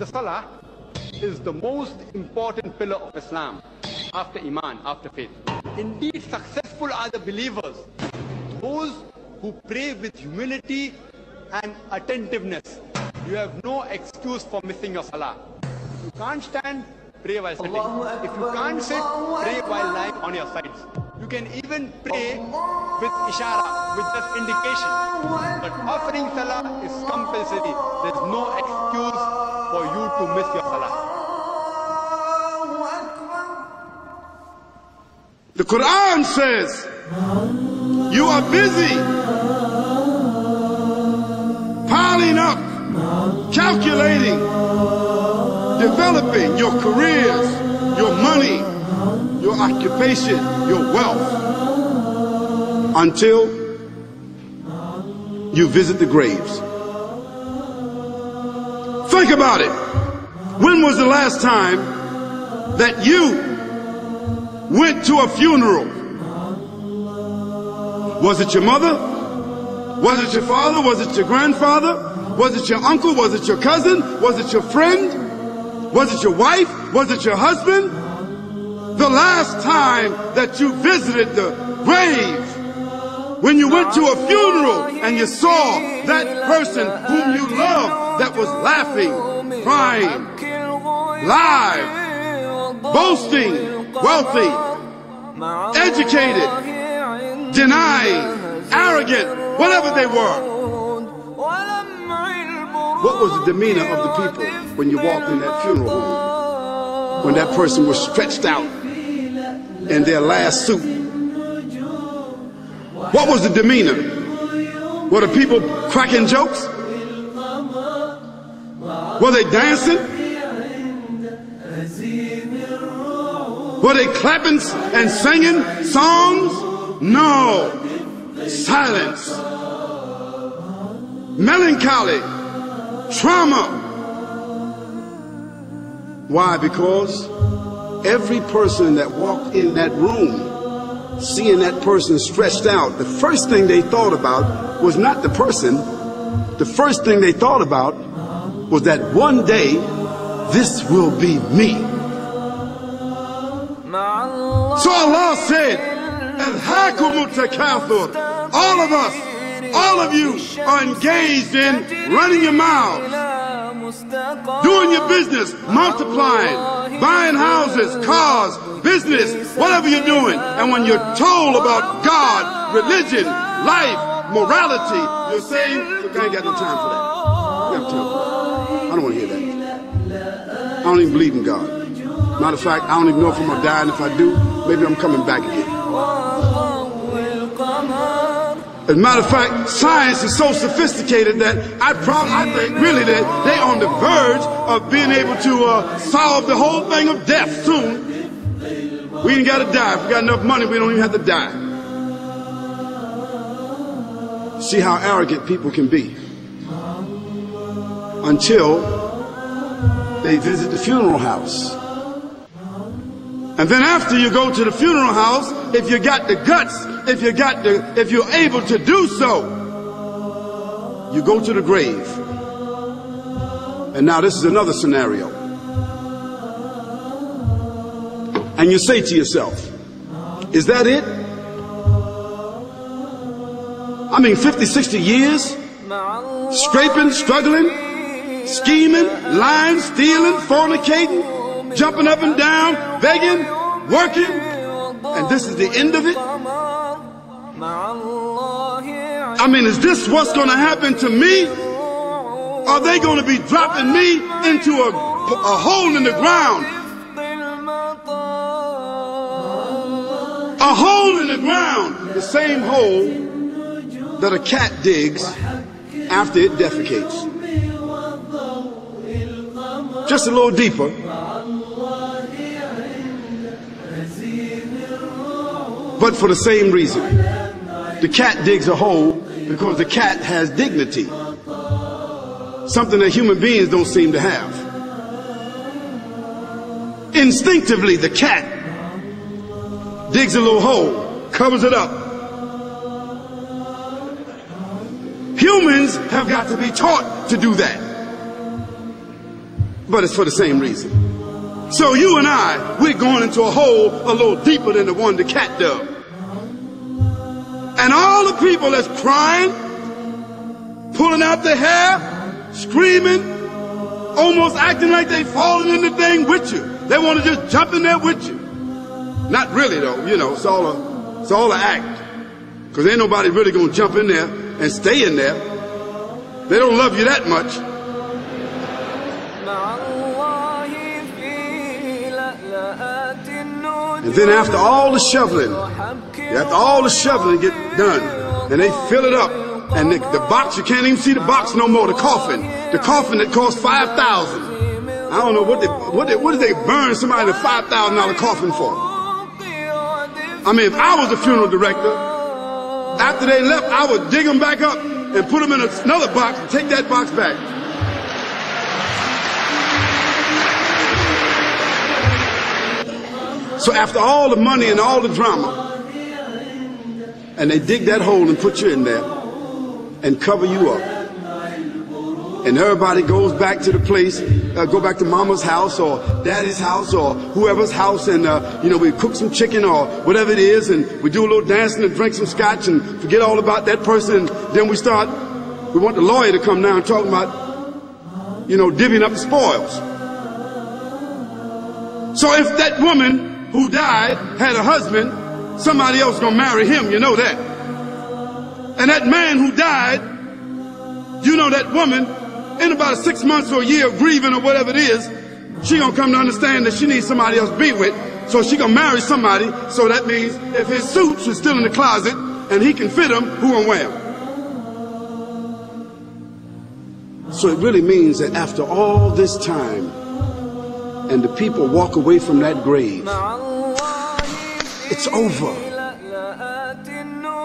The Salah is the most important pillar of Islam after Iman, after faith. Indeed, successful are the believers, those who pray with humility and attentiveness. You have no excuse for missing your Salah. If you can't stand, pray while sitting. If you can't sit, pray while lying on your sides. You can even pray with ishara, with just indication. But offering Salah is compulsory. There is no excuse for you to miss your Salah. The Quran says, you are busy piling up, calculating, developing your careers, your money, your occupation, your wealth, until you visit the graves. Think about it. When was the last time that you went to a funeral? Was it your mother? Was it your father? Was it your grandfather? Was it your uncle? Was it your cousin? Was it your friend? Was it your wife? Was it your husband? The last time that you visited the grave, when you went to a funeral and you saw that person whom you loved that was laughing, crying, live, boasting, wealthy, educated, denying, arrogant, whatever they were. What was the demeanor of the people when you walked in that funeral home? When that person was stretched out in their last suit? What was the demeanor? Were the people cracking jokes? Were they dancing? Were they clapping and singing songs? No. Silence. Melancholy. Trauma. Why? Because every person that walked in that room, seeing that person stretched out, the first thing they thought about was not the person. The first thing they thought about was that one day this will be me. So Allah said, all of us, all of you are engaged in running your mouths, doing your business, multiplying, buying houses, cars, business, whatever you're doing. And when you're told about God, religion, life, morality, you're saying, look, I ain't got no time for that. I don't have time for that. I don't want to hear that. I don't even believe in God. Matter of fact, I don't even know if I'm going to die, and if I do, maybe I'm coming back again. As a matter of fact, science is so sophisticated that I think really that they're on the verge of being able to solve the whole thing of death soon. We ain't got to die. If we got enough money, we don't even have to die. See how arrogant people can be until they visit the funeral house. And then after you go to the funeral house, if you got the guts, if you're able to do so, you go to the grave. And now this is another scenario. And you say to yourself, is that it? I mean, 50, 60 years, scraping, struggling, scheming, lying, stealing, fornicating, jumping up and down, begging, working, and this is the end of it? I mean, is this what's going to happen to me? Are they going to be dropping me into a hole in the ground? A hole in the ground, the same hole that a cat digs after it defecates. Just a little deeper. But for the same reason. The cat digs a hole because the cat has dignity. Something that human beings don't seem to have. Instinctively, the cat digs a little hole, covers it up. Humans have got to be taught to do that. but it's for the same reason. So you and I, we're going into a hole a little deeper than the one the cat dug. And all the people that's crying, pulling out their hair, screaming, almost acting like they falling in the thing with you. They want to just jump in there with you. Not really though, you know, it's all an act. Because ain't nobody really going to jump in there and stay in there. They don't love you that much. And then after all the shoveling get done, and they fill it up, and the box, you can't even see the box no more, the coffin that cost $5,000. I don't know what did they burn somebody in a $5,000 coffin for? I mean, if I was a funeral director, after they left, I would dig them back up and put them in another box and take that box back. So after all the money and all the drama, and they dig that hole and put you in there and cover you up, and everybody goes back to the place, go back to mama's house or daddy's house or whoever's house, and you know, we cook some chicken or whatever it is, and we do a little dancing and drink some scotch and forget all about that person, and then we want the lawyer to come down and talk about, you know, divvying up the spoils. So if that woman who died had a husband, somebody else gonna marry him, you know that. And that man who died, you know that woman, in about 6 months or a year of grieving or whatever it is, she gonna come to understand that she needs somebody else to be with, so she gonna marry somebody. So that means if his suits are still in the closet and he can fit them, who gonna wear them? So it really means that after all this time, and the people walk away from that grave, it's over.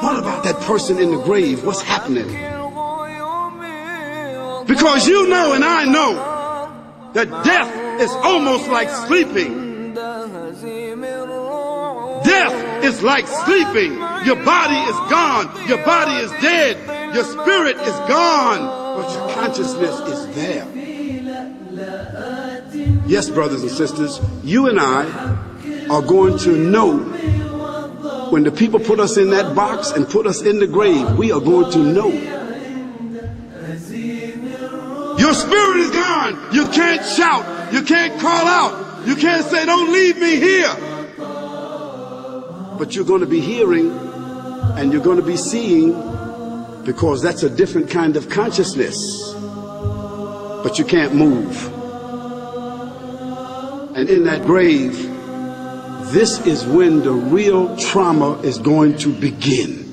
What about that person in the grave? What's happening? Because you know and I know that death is almost like sleeping. Death is like sleeping. Your body is gone. Your body is dead. Your spirit is gone. But your consciousness is there. Yes, brothers and sisters, you and I are going to know when the people put us in that box and put us in the grave. We are going to know. Your spirit is gone. You can't shout. You can't call out. You can't say, don't leave me here. But you're going to be hearing and you're going to be seeing, because that's a different kind of consciousness. But you can't move. And in that grave, this is when the real trauma is going to begin.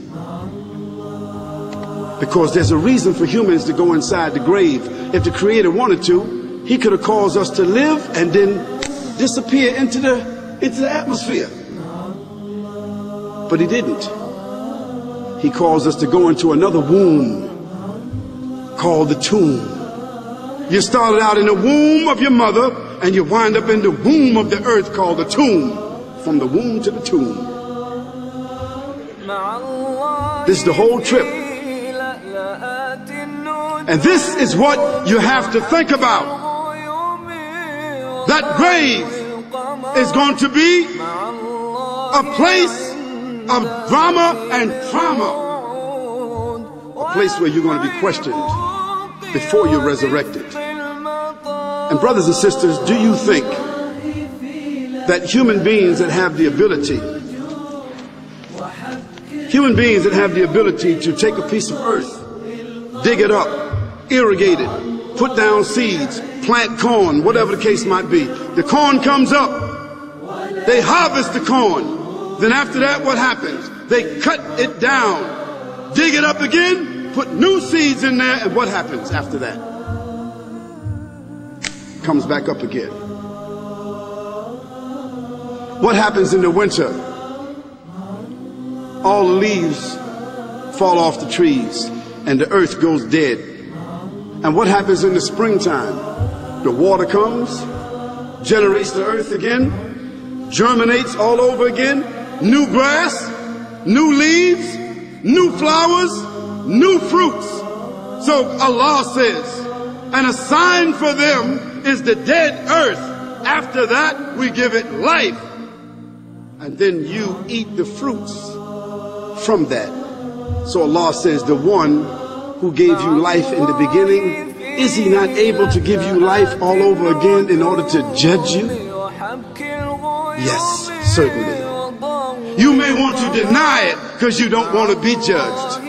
Because there's a reason for humans to go inside the grave. If the Creator wanted to, He could have caused us to live and then disappear into the atmosphere. But He didn't. He caused us to go into another womb called the tomb. You started out in the womb of your mother, and you wind up in the womb of the earth called the tomb. From the womb to the tomb. This is the whole trip. And this is what you have to think about. That grave is going to be a place of drama and trauma. A place where you're going to be questioned before you're resurrected. And brothers and sisters, do you think that human beings that have the ability to take a piece of earth, dig it up, irrigate it, put down seeds, plant corn, whatever the case might be, the corn comes up, they harvest the corn, then after that what happens? They cut it down, dig it up again, put new seeds in there, and what happens after that? Comes back up again. What happens in the winter? All the leaves fall off the trees and the earth goes dead. And what happens in the springtime? The water comes, generates the earth again, germinates all over again, new grass, new leaves, new flowers, new fruits. So Allah says, And a sign for them is the dead earth. After that, we give it life. And then you eat the fruits from that. So Allah says, the one who gave you life in the beginning, is he not able to give you life all over again in order to judge you? Yes, certainly. You may want to deny it because you don't want to be judged.